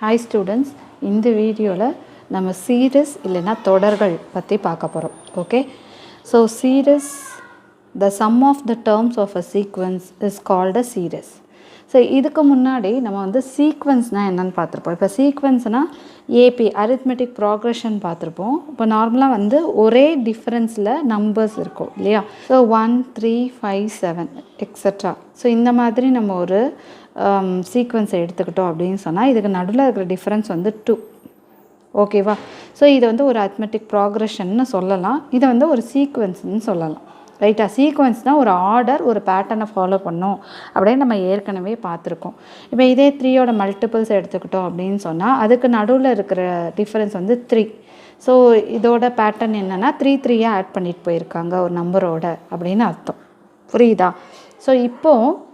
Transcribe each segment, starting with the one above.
Hi students, இந்த வீடியோவில் நம்ம சீரிஸ் இல்லைன்னா தொடர்கள் பற்றி பார்க்க போகிறோம். Okay, so series, the sum of the terms of a sequence is called a series. So இதுக்கு முன்னாடி நம்ம வந்து சீக்வன்ஸ்னால் என்னென்னு பார்த்துருப்போம். இப்போ சீக்வன்ஸ்னால் ஏபி அரித்மெட்டிக் ப்ராக்ரெஷன் பார்த்துருப்போம். இப்போ நார்மலாக வந்து ஒரே டிஃப்ரென்ஸில் நம்பர்ஸ் இருக்கும் இல்லையா? So 1, 3, 5, 7 extra. ஸோ இந்த மாதிரி நம்ம ஒரு சீக்வன்ஸை எடுத்துக்கிட்டோம் அப்படின்னு சொன்னால் இதுக்கு நடுவில் இருக்கிற டிஃப்ரென்ஸ் வந்து 2. ஓகேவா? ஸோ இதை வந்து ஒரு அரித்மெட்டிக் ப்ராக்ரெஷன்னு சொல்லலாம். இதை வந்து ஒரு சீக்வன்ஸ்ன்னு சொல்லலாம். ரைட்டா? சீக்வன்ஸ்னால் ஒரு ஆர்டர், ஒரு பேட்டர்னை ஃபாலோ பண்ணோம் அப்படின்னு நம்ம ஏற்கனவே பார்த்துருக்கோம். இப்போ இதே 3யோட மல்டிபிள்ஸ் எடுத்துக்கிட்டோம் அப்படின்னு சொன்னால் அதுக்கு நடுவில் இருக்கிற டிஃப்ரென்ஸ் வந்து 3. ஸோ இதோட பேட்டர்ன் என்னென்னா 3 ஆட் பண்ணிட்டு போயிருக்காங்க ஒரு நம்பரோட அப்படின்னு அர்த்தம். புரியுதா? ஸோ இப்போது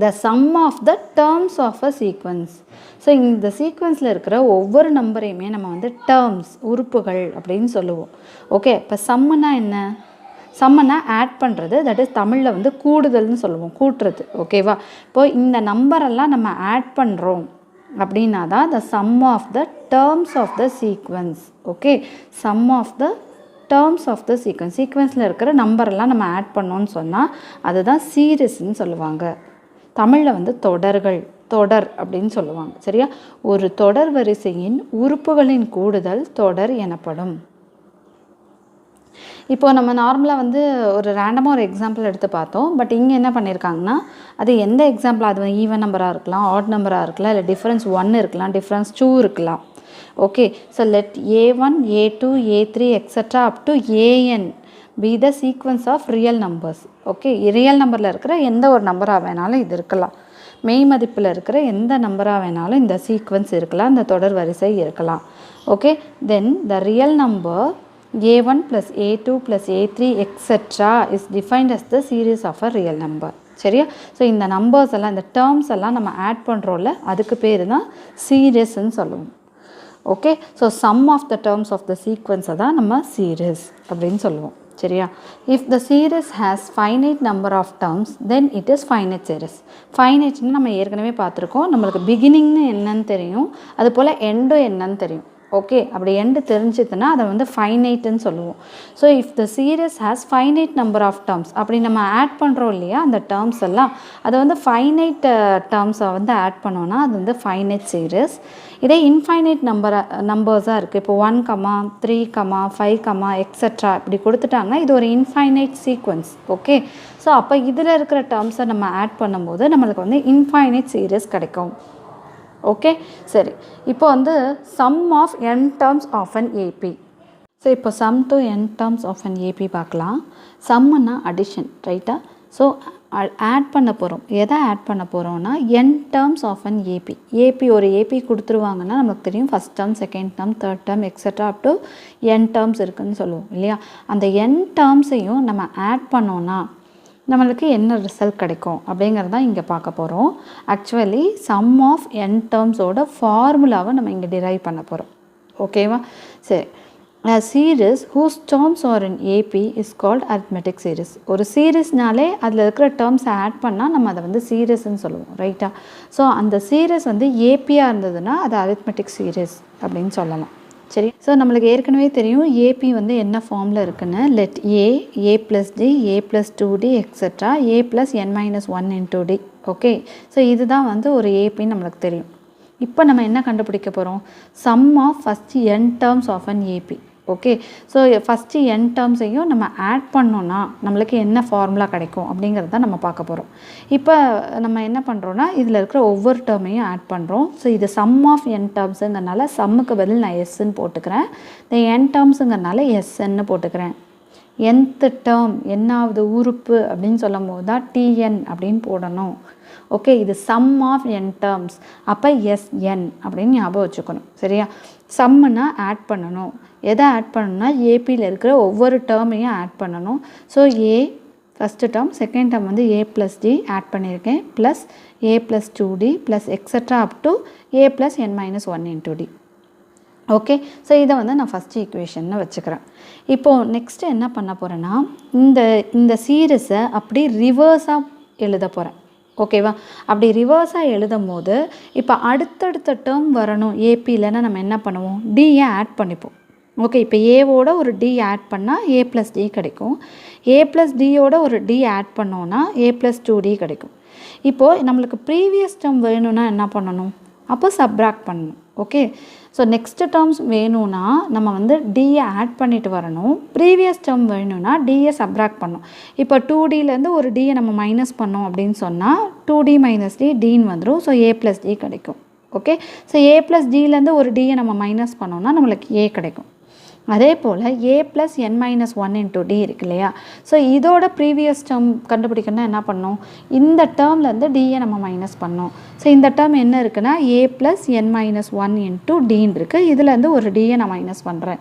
the sum of the terms of a sequence. So இந்த சீக்வன்ஸில் இருக்கிற ஒவ்வொரு நம்பரையுமே நம்ம வந்து டேர்ம்ஸ், உறுப்புகள் அப்படின்னு சொல்லுவோம். ஓகே, இப்போ சம்முன்னா என்ன? சம்முன்னா ஆட் பண்ணுறது, தட் இஸ் தமிழில் வந்து கூடுதல்னு சொல்லுவோம், கூட்டுறது. ஓகேவா? இப்போது இந்த நம்பரெல்லாம் நம்ம ஆட் பண்ணுறோம் அப்படின்னா தான் the sum of the terms of the sequence. Okay, sum of the terms of the sequence. சீக்வன்ஸில் இருக்கிற நம்பரெல்லாம் நம்ம ஆட் பண்ணோன்னு சொன்னால் அதுதான் சீரிஸ்ன்னு சொல்லுவாங்க. தமிழில் வந்து தொடர்கள், தொடர் அப்படின்னு சொல்லுவாங்க. சரியா? ஒரு தொடர் வரிசையின் உறுப்புகளின் கூடுதல் தொடர் எனப்படும். இப்போது நம்ம நார்மலாக வந்து ஒரு ரேண்டமாக ஒரு எக்ஸாம்பிள் எடுத்து பார்த்தோம். பட் இங்கே என்ன பண்ணியிருக்காங்கன்னா, அது எந்த எக்ஸாம்பிள், அது ஈவன் நம்பராக இருக்கலாம், ஆட் நம்பராக இருக்கலாம், இல்லை டிஃப்ரென்ஸ் 1 இருக்கலாம், டிஃப்ரென்ஸ் 2 இருக்கலாம். Okay, so let A1, A2, A3 extra up to AN be the sequence of real numbers. Okay, real நம்பரில் இருக்கிற எந்த ஒரு நம்பராக வேணாலும் இது இருக்கலாம். மெய் மதிப்பில் இருக்கிற எந்த நம்பராக வேணாலும் இந்த சீக்வன்ஸ் இருக்கலாம், இந்த தொடர் வரிசை இருக்கலாம். Okay, then the real number A1 plus A2 plus A3 etc. is defined as the series of a real number. சரியா? ஸோ இந்த நம்பர்ஸ் எல்லாம், இந்த டேர்ம்ஸ் எல்லாம் நம்ம ஆட் பண்ணுறோம்ல, அதுக்கு பேர் தான் சீரிஸ்ன்னு சொல்லுவோம். Okay, so sum of the terms of the சீக்வன்ஸை தான் நம்ம சீரிஸ் அப்படின்னு சொல்லுவோம். சரியா? If the series has finite number of terms then it is finite series. ஃபைனைட்னு நம்ம ஏற்கனவே பார்த்துருக்கோம். நம்மளுக்கு பிகினிங்னு என்னன்னு தெரியும், அது போல் எண்டும் என்னன்னு தெரியும். ஓகே, அப்படி எண்டு தெரிஞ்சதுன்னா அதை வந்து ஃபைனைட்டுன்னு சொல்லுவோம். So if the series has finite number of terms, அப்படி நம்ம ஆட் பண்ணுறோம் இல்லையா அந்த டேர்ம்ஸ் எல்லாம், அதை வந்து ஃபைனைட் டேர்ம்ஸை வந்து ஆட் பண்ணோன்னா அது வந்து ஃபைனைட் சீரிஸ். இதே இன்ஃபைனைட் நம்பர்ஸாக இருக்குது, இப்போ 1, 3, 5 எக்ஸட்ரா இப்படி கொடுத்துட்டாங்கன்னா இது ஒரு இன்ஃபைனைட் சீக்வன்ஸ். ஓகே, ஸோ அப்போ இதில் இருக்கிற டேர்ம்ஸை நம்ம ஆட் பண்ணும்போது நம்மளுக்கு வந்து இன்ஃபைனைட் சீரிஸ் கிடைக்கும். ஓகே, சரி. இப்போ வந்து sum of n terms of an AP. So இப்போ sum to n terms of an AP பார்க்கலாம். சம்முன்னா அடிஷன், ரைட்டா? ஸோ ஆட் பண்ண போகிறோம். எதை ஆட் பண்ண போகிறோம்னா n terms of an AP. AP ஒரு ஏபி கொடுத்துருவாங்கன்னா நமக்கு தெரியும் first term, second term, third term extra up to n terms இருக்குதுன்னு சொல்லுவோம் இல்லையா? அந்த n டேர்ம்ஸையும் நம்ம ஆட் பண்ணோன்னா நம்மளுக்கு என்ன ரிசல்ட் கிடைக்கும் அப்படிங்கிறது தான் இங்கே பார்க்க போகிறோம். ஆக்சுவலி சம் ஆஃப் n டேர்ம்ஸோட ஃபார்முலாவை நம்ம இங்கே டிரைவ் பண்ண போகிறோம். ஓகேவா? சரி. A series whose terms are in AP is called arithmetic series. ஒரு சீரீஸ்னாலே அதில் இருக்கிற டேர்ம்ஸை ஆட் பண்ணால் நம்ம அதை வந்து சீரீஸ்ன்னு சொல்லுவோம். ரைட்டா? ஸோ அந்த சீரீஸ் வந்து ஏபியாக இருந்ததுன்னா அது அரித்மெட்டிக் சீரீஸ் அப்படின்னு சொல்லலாம். சரி. ஸோ நம்மளுக்கு ஏற்கனவே தெரியும் ஏபி வந்து என்ன ஃபார்மில் இருக்குன்னு. Let a plus d, a plus 2d extra a plus n minus 1 into d. Okay, so இதுதான் வந்து ஒரு ஏபின்னு நம்மளுக்கு தெரியும். இப்போ நம்ம என்ன கண்டுபிடிக்க போகிறோம்? Sum of first n terms of an AP. Okay, so first n டேர்ம்ஸையும் நம்ம ஆட் பண்ணோன்னா நம்மளுக்கு என்ன ஃபார்முலா கிடைக்கும் அப்படிங்கிறது தான் நம்ம பார்க்க போகிறோம். இப்போ நம்ம என்ன பண்ணுறோன்னா இதில் இருக்கிற ஒவ்வொரு டேர்மையும் ஆட் பண்ணுறோம். ஸோ இது சம் ஆஃப் n டேர்ம்ஸுங்கிறனால சம்முக்கு பதில் நான் எஸ்ன்னு போட்டுக்கிறேன். இந்த n டேர்ம்ஸுங்கிறனால எஸ்ன்னு போட்டுக்கிறேன். nth டேர்ம், என்னாவது உறுப்பு அப்படின்னு சொல்லும் போது தான் tn அப்படின்னு போடணும். ஓகே, இது சம் ஆஃப் n டேர்ம்ஸ், அப்போ sn அப்படின்னு ஞாபகம் வச்சுக்கணும். சரியா? சம்முன்னா ஆட் பண்ணணும். எதை ஆட் பண்ணணும்னா ஏபியில் இருக்கிற ஒவ்வொரு டேர்மையும் ஆட் பண்ணணும். ஸோ ஏ ஃபஸ்ட்டு டேர்ம், செகண்ட் டேர்ம் வந்து a plus d ஆட் பண்ணியிருக்கேன், plus a plus 2d plus etcetera up to a plus n minus 1 into d. Okay, so இதை வந்து நான் ஃபஸ்ட்டு ஈக்குவேஷன்னு வச்சுக்கிறேன். இப்போது நெக்ஸ்ட்டு என்ன பண்ண போகிறேன்னா இந்த சீரீஸை அப்படி ரிவர்ஸாக எழுத போகிறேன். ஓகேவா? அப்படி ரிவர்ஸாக எழுதும் போது இப்போ அடுத்தடுத்த டேர்ம் வரணும் ஏபிலன்னா நம்ம என்ன பண்ணுவோம், டியை ஆட் பண்ணிப்போம். ஓகே, இப்போ ஏவோட ஒரு டி ஆட் பண்ணால் ஏ ப்ளஸ் டி கிடைக்கும். ஏ ப்ளஸ் டியோட ஒரு டி ஆட் பண்ணோன்னா ஏ ப்ளஸ் 2d கிடைக்கும். இப்போது நம்மளுக்கு ப்ரீவியஸ் டேர்ம் வேணும்னா என்ன பண்ணணும், அப்போ சப்ராக்ட் பண்ணணும். ஓகே, ஸோ நெக்ஸ்ட்டு டேர்ம்ஸ் வேணும்னா நம்ம வந்து டியை ஆட் பண்ணிட்டு வரணும். ப்ரீவியஸ் டேர்ம் வேணும்னா டியை சப்ராக்ட் பண்ணணும். இப்போ 2dலேருந்து ஒரு டியை நம்ம மைனஸ் பண்ணோம் அப்படின்னு சொன்னால் 2d மைனஸ் டி டின்னு வந்துடும். ஸோ ஏ ப்ளஸ் டி கிடைக்கும். ஓகே, ஸோ ஏ ப்ளஸ் டிலேருந்து ஒரு டியை நம்ம மைனஸ் பண்ணோம்னா நம்மளுக்கு ஏ கிடைக்கும். அதே போல் ஏ plus N minus 1 into D இருக்கு இல்லையா? ஸோ இதோட ப்ரீவியஸ் டேர்ம் கண்டுபிடிக்கணும்னா என்ன பண்ணணும், இந்த டேர்ம்லேருந்து டியை நம்ம மைனஸ் பண்ணோம். ஸோ இந்த டேர்ம் என்ன இருக்குன்னா ஏ ப்ளஸ் என் மைனஸ் 1 இன்ட்டு டின்னு இருக்குது. இதுலேருந்து ஒரு டியை நான் மைனஸ் பண்ணுறேன்.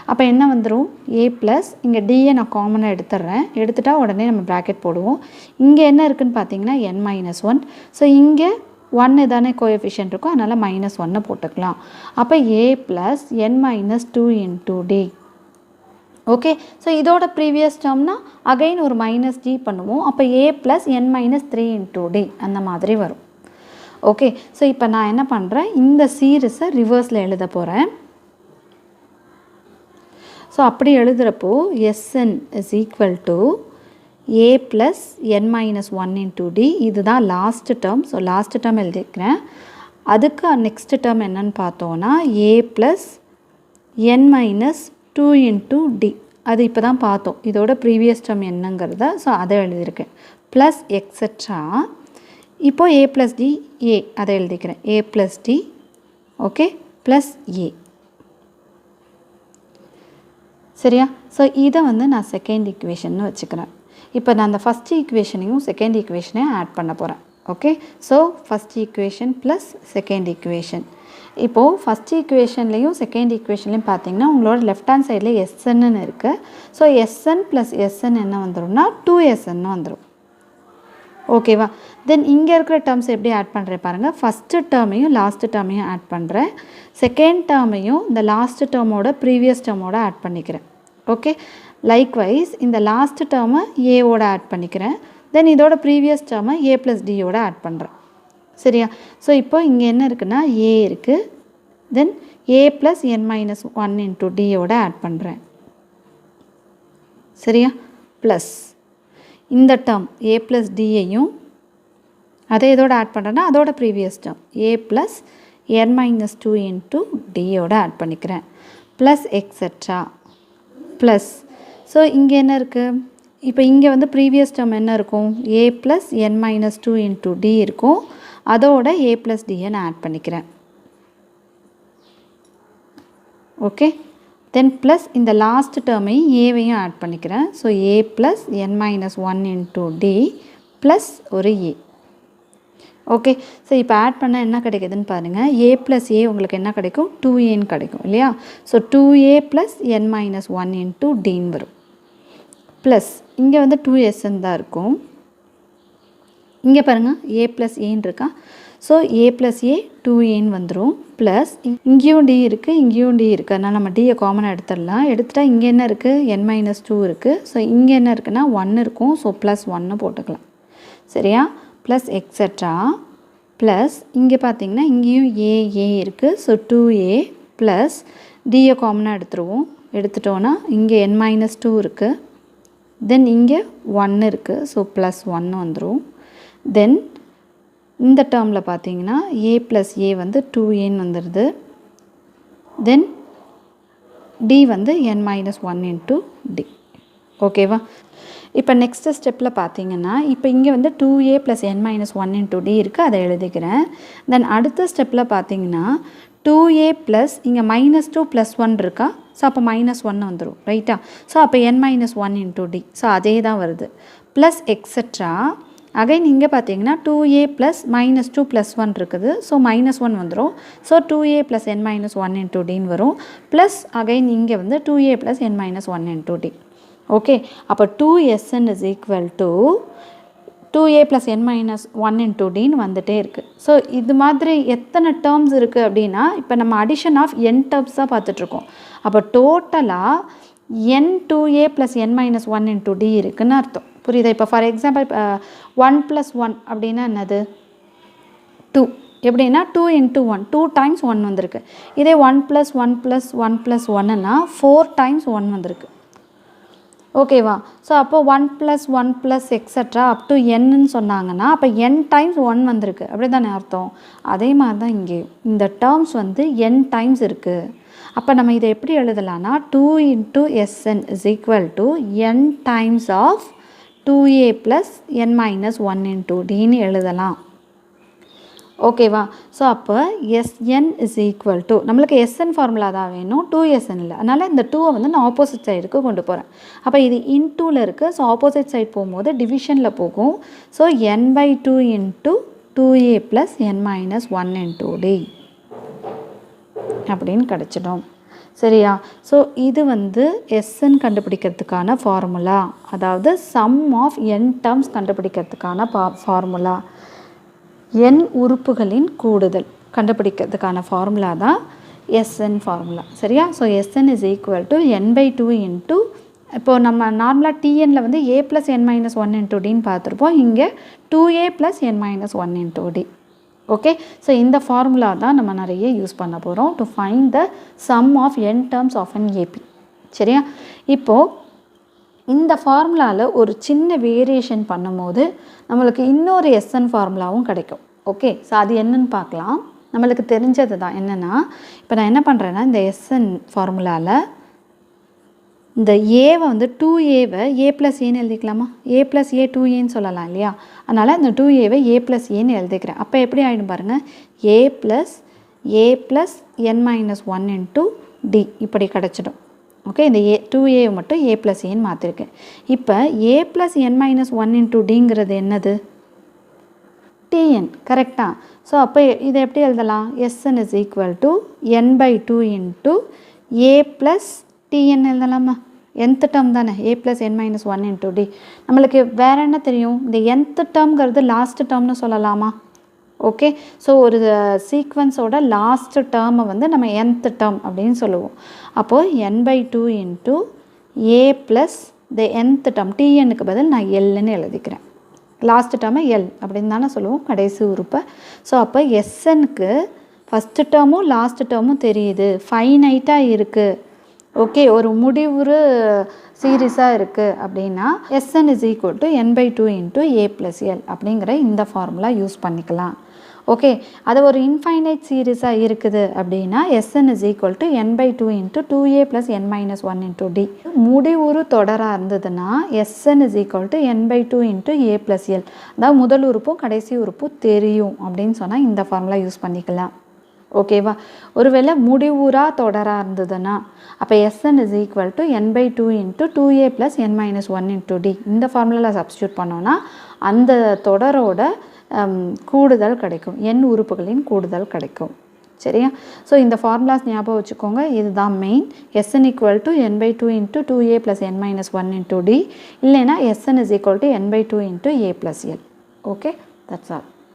அப்போ என்ன வந்துடும், ஏ ப்ளஸ் இங்கே டியை நான் காமனாக எடுத்துடுறேன். எடுத்துட்டா உடனே நம்ம ப்ராக்கெட் போடுவோம். இங்கே என்ன இருக்குதுன்னு பார்த்தீங்கன்னா என் மைனஸ் 1. ஸோ இங்கே 1 தானே கோஎஃபிஷியன்ட் இருக்கும், அதனால் மைனஸ் 1 போட்டுக்கலாம். அப்போ A plus N minus 2 into D. Okay, so இதோட ப்ரீவியஸ் டேர்ம்னா அகைன் ஒரு மைனஸ் டி பண்ணுவோம். அப்போ A plus N minus 3 into D அந்த மாதிரி வரும். ஓகே, ஸோ இப்போ நான் என்ன பண்ணுறேன், இந்த சீரிஸை ரிவர்ஸில் எழுத போகிறேன். ஸோ அப்படி எழுதுகிறப்போ SN is equal to A plus N minus 1 into D. இதுதான் last term. So last term எழுதிக்கிறேன். அதுக்கு நெக்ஸ்ட்டு டேர்ம் என்னன்னு பார்த்தோன்னா A plus N minus 2 into D. அது இப்போ தான் பார்த்தோம், இதோட ப்ரீவியஸ் டேர்ம் என்னங்கிறத. ஸோ அதை எழுதியிருக்கேன். Plus etcetera. இப்போது ஏ ப்ளஸ் டி ஏ அதை எழுதிக்கிறேன். ஏ plus D okay plus A. சரியா? ஸோ இதை வந்து நான் செகண்ட் ஈக்குவேஷன்னு வச்சுக்கிறேன். இப்போ நான் அந்த ஃபஸ்ட் ஈக்குவேஷனையும் செகண்ட் ஈக்குவேஷனையும் ஆட் பண்ண போகிறேன். Okay, so first equation plus second equation. இப்போது ஃபஸ்ட் ஈக்குவேஷன்லேயும் செகண்ட் ஈக்குவேஷன்லேயும் பார்த்தீங்கன்னா உங்களோட லெஃப்ட் ஹேண்ட் சைடில் எஸ்என்னு இருக்குது. ஸோ எஸ்என் ப்ளஸ் எஸ்என் என்ன வந்துடும்னா 2SN வந்துடும். ஓகேவா? தென் இங்கே இருக்கிற டேர்ம்ஸ் எப்படி ஆட் பண்ணுறேன் பாருங்கள். ஃபஸ்ட்டு டேர்மையும் லாஸ்ட்டு டேர்மையும் ஆட் பண்ணுறேன். செகண்ட் டேர்மையும் இந்த லாஸ்ட்டு டேர்மோட ப்ரீவியஸ் டேர்மோட ஆட் பண்ணிக்கிறேன். ஓகே, லைக்வைஸ் இந்த லாஸ்ட்டு டேர்மை ஏவோட ஆட் பண்ணிக்கிறேன். தென் இதோட ப்ரீவியஸ் டேர்மை ஏ ப்ளஸ் டியோட ஆட் பண்ணுறேன். சரியா? ஸோ இப்போ இங்கே என்ன இருக்குன்னா ஏ இருக்குது. தென் ஏ plus N minus 1 into டியோட add பண்ணுறேன். சரியா? ப்ளஸ் இந்த டேர்ம் ஏ ப்ளஸ் டியையும் அதை இதோட ஆட் பண்ணுறேன்னா அதோட ப்ரீவியஸ் டேர்ம் ஏ plus N minus 2 into டியோட add பண்ணிக்கிறேன். Plus etcetera plus. ஸோ இங்கே என்ன இருக்குது, இப்போ இங்கே வந்து ப்ரீவியஸ் டேர்ம் என்ன இருக்கும், ஏ plus N minus 2 into D இருக்கும். அதோட ஏ ப்ளஸ் டியை நான் ஆட் பண்ணிக்கிறேன். ஓகே, தென் ப்ளஸ் இந்த லாஸ்ட் டேர்மையும் ஏவையும் ஆட் பண்ணிக்கிறேன். ஸோ ஏ plus N minus 1 into D plus ஒரு ஏ. ஓகே, ஸோ இப்போ ஆட் பண்ணால் என்ன கிடைக்குதுன்னு பாருங்கள். ஏ ப்ளஸ் ஏ உங்களுக்கு என்ன கிடைக்கும், 2ஏன்னு கிடைக்கும் இல்லையா? So 2a plus N minus 1 into டின்னு வரும். ப்ளஸ் இங்கே வந்து 2SN தான் இருக்கும். இங்கே பாருங்கள் ஏ ப்ளஸ் ஏன்னு இருக்கா. ஸோ ஏ ப்ளஸ் ஏ 2ஏன்னு வந்துடும். ப்ளஸ் இங்கேயும் டி இருக்குது, இங்கேயும் டி இருக்குது. அதனால் நம்ம டியை காமனாக எடுத்துடலாம். எடுத்துகிட்டா இங்கே என்ன இருக்குது, என் மைனஸ் 2 இருக்குது. ஸோ இங்கே என்ன இருக்குன்னா 1 இருக்கும். ஸோ ப்ளஸ் 1 போட்டுக்கலாம். சரியா? ப்ளஸ் எக்ஸட்ரா ப்ளஸ் இங்கே பார்த்தீங்கன்னா இங்கேயும் ஏ இருக்குது. ஸோ 2a ப்ளஸ் டியை காமனாக எடுத்துருவோம். எடுத்துட்டோன்னா இங்கே என் மைனஸ் 2 இருக்குது. தென் இங்கே 1 இருக்குது. ஸோ ப்ளஸ் 1 வந்துடும். தென் இந்த டேர்மில் பார்த்தீங்கன்னா ஏ ப்ளஸ் ஏ வந்து 2aன்னு வந்துடுது. தென் டி வந்து என் மைனஸ் 1 இன்ட்டு டி. ஓகேவா? இப்போ நெக்ஸ்ட்டு ஸ்டெப்பில் பார்த்தீங்கன்னா இப்போ இங்கே வந்து 2a plus N minus 1 into D இருக்குது, அதை எழுதிக்கிறேன். தென் அடுத்த ஸ்டெப்பில் பார்த்தீங்கன்னா 2a ப்ளஸ் இங்கே மைனஸ் 2 ப்ளஸ் 1 இருக்கா. ஸோ அப்போ மைனஸ் 1 வந்துடும் ரைட்டா. ஸோ அப்போ என் மைனஸ் 1 இன்ட்டு டி. ஸோ அதே தான் வருது. ப்ளஸ் எக்ஸட்ரா அகைன் இங்கே பார்த்தீங்கன்னா 2a ப்ளஸ் மைனஸ் 2 ப்ளஸ் 1 இருக்குது. ஸோ மைனஸ் 1 வந்துடும். So 2a plus N minus 1 into டின்னு வரும். ப்ளஸ் அகைன் இங்கே வந்து 2a plus N minus 1 into D. Okay, அப்போ 2SN is equal to 2a plus N minus 1 into டின்னு வந்துகிட்டே இருக்குது. ஸோ இது மாதிரி எத்தனை டேர்ம்ஸ் இருக்குது அப்படின்னா இப்போ நம்ம அடிஷன் ஆஃப் n டேர்ம்ஸ் தான் பார்த்துட்ருக்கோம். அப்போ டோட்டலாக n 2a plus N minus 1 into D இருக்குதுன்னு அர்த்தம். புரியுதா? இப்போ ஃபார் எக்ஸாம்பிள் 1 + 1 அப்படின்னா என்னது? 2. எப்படின்னா 2 × 1 2 டைம்ஸ் 1 வந்திருக்கு. இதே 1 + 1 + 1 + 1ன்னா 4 டைம்ஸ் 1 வந்திருக்கு. ஓகேவா? ஸோ அப்போ 1 + 1 + எக்ஸட்ரா அப் டு n சொன்னாங்கன்னா அப்போ n டைம்ஸ் 1 வந்திருக்கு. அப்படி தானே அர்த்தம்? அதே மாதிரி தான் இங்கே இந்த டேர்ம்ஸ் வந்து n டைம்ஸ் இருக்குது. அப்போ நம்ம இதை எப்படி எழுதலாம்னா 2 × Sn = n times of 2a + n - 1 × dன்னு எழுதலாம். ஓகேவா? ஸோ அப்போ Sn = நம்மளுக்கு Sn ஃபார்முலா தான் வேணும், 2Sn இல்லை. அதனால் இந்த 2வை வந்து நான் ஆப்போசிட் சைடுக்கு கொண்டு போகிறேன். அப்போ இது இன்டூவில் இருக்குது. ஸோ ஆப்போசிட் சைடு போகும்போது டிவிஷனில் போகும். So n/2 × 2a + n - 1 × d அப்படின்னு கிடச்சிடும். சரியா? ஸோ இது வந்து Sn கண்டுபிடிக்கிறதுக்கான ஃபார்முலா, அதாவது சம் ஆஃப் n டேர்ம்ஸ் கண்டுபிடிக்கிறதுக்கான ஃபார்முலா. n உறுப்புகளின் கூடுதல் கண்டுபிடிக்கிறதுக்கான ஃபார்முலா தான் Sn ஃபார்முலா. சரியா? ஸோ Sn = n/2 × இப்போது நம்ம நார்மலாக Tnல வந்து a + n - 1 × dன்னு பார்த்துருப்போம். இங்கே 2a + n - 1 × d. Okay? So இந்த ஃபார்முலா தான் நம்ம நிறைய யூஸ் பண்ண போகிறோம் to find the sum of n terms of an AP. சரியா? இப்போது இந்த ஃபார்முலாவில் ஒரு சின்ன வேரியேஷன் பண்ணும்போது நம்மளுக்கு இன்னொரு Sn ஃபார்முலாவும் கிடைக்கும். ஓகே? ஸோ அது என்னன்னு பார்க்கலாம். நம்மளுக்கு தெரிஞ்சது தான் என்னென்னா, இப்போ நான் என்ன பண்ணுறேன்னா இந்த Sn ஃபார்முலாவில் இந்த ஏவை வந்து 2aவை a + aன்னு எழுதிக்கலாமா? a + a 2aன்னு சொல்லலாம் இல்லையா? அதனால் இந்த 2aவை a + aன்னு எழுதிக்கிறேன். அப்போ எப்படி ஆகிடும் பாருங்கள், a + n - 1 × d இப்படி கிடச்சிடும். ஓகே? இந்த 2a மட்டும் a + aன்னு மாற்றிருக்கேன். இப்போ a + n - 1 × dங்கிறது என்னது? Tn. கரெக்டா? ஸோ அப்போ இதை எப்படி எழுதலாம்? Sn = n/2 × a + Tn எழுதலாமா? nth டேர்ம் தானே, a + n - 1 × d. நம்மளுக்கு வேறு என்ன தெரியும்? இந்த nth டேர்ம்ங்கிறது லாஸ்ட் டேர்ம்னு சொல்லலாமா? ஓகே? ஸோ ஒரு சீக்வன்ஸோட லாஸ்ட் டேர்மை வந்து நம்ம nth டேர்ம் அப்படின்னு சொல்லுவோம். அப்போது n/2 × a + the nth term Tnக்கு பதில் நான் Lன்னு எழுதிக்கிறேன். லாஸ்ட் டேர்மை L அப்படின்னு தானே சொல்லுவோம், கடைசி உறுப்பை. ஸோ அப்போ Snக்கு ஃபஸ்ட்டு டேர்மும் லாஸ்ட் டேர்மும் தெரியுது, ஃபைனைட்டாக இருக்குது. ஓகே? ஒரு முடிவுறு சீரீஸாக இருக்குது அப்படின்னா Sn = n/2 × a + L அப்படிங்கிற இந்த ஃபார்முலா யூஸ் பண்ணிக்கலாம். ஓகே? அது ஒரு இன்ஃபைனைட் சீரீஸாக இருக்குது அப்படின்னா Sn = n/2 × 2a + n - 1 × d. முடிவுறு தொடராக இருந்ததுன்னா Sn = n/2 × a + L. அதாவது முதல் உறுப்பும் கடைசி உறுப்பும் தெரியும் அப்படின்னு சொன்னால் இந்த ஃபார்முலா யூஸ் பண்ணிக்கலாம். ஓகேவா? ஒருவேளை முடிவுறா தொடராக இருந்ததுன்னா அப்போ Sn = n/2 × 2a + n - 1 × d. இந்த ஃபார்முலாவில் சப்ஸ்டியூட் பண்ணோன்னா அந்த தொடரோட கூடுதல் கிடைக்கும், n உறுப்புகளின் கூடுதல் கிடைக்கும். சரியா? ஸோ இந்த ஃபார்முலாஸ் ஞாபகம் வச்சுக்கோங்க. இதுதான் main. Sn = n/2 × 2a + n - 1 × d. இல்லைன்னா Sn = n/2 × a + L. Okay? That's all.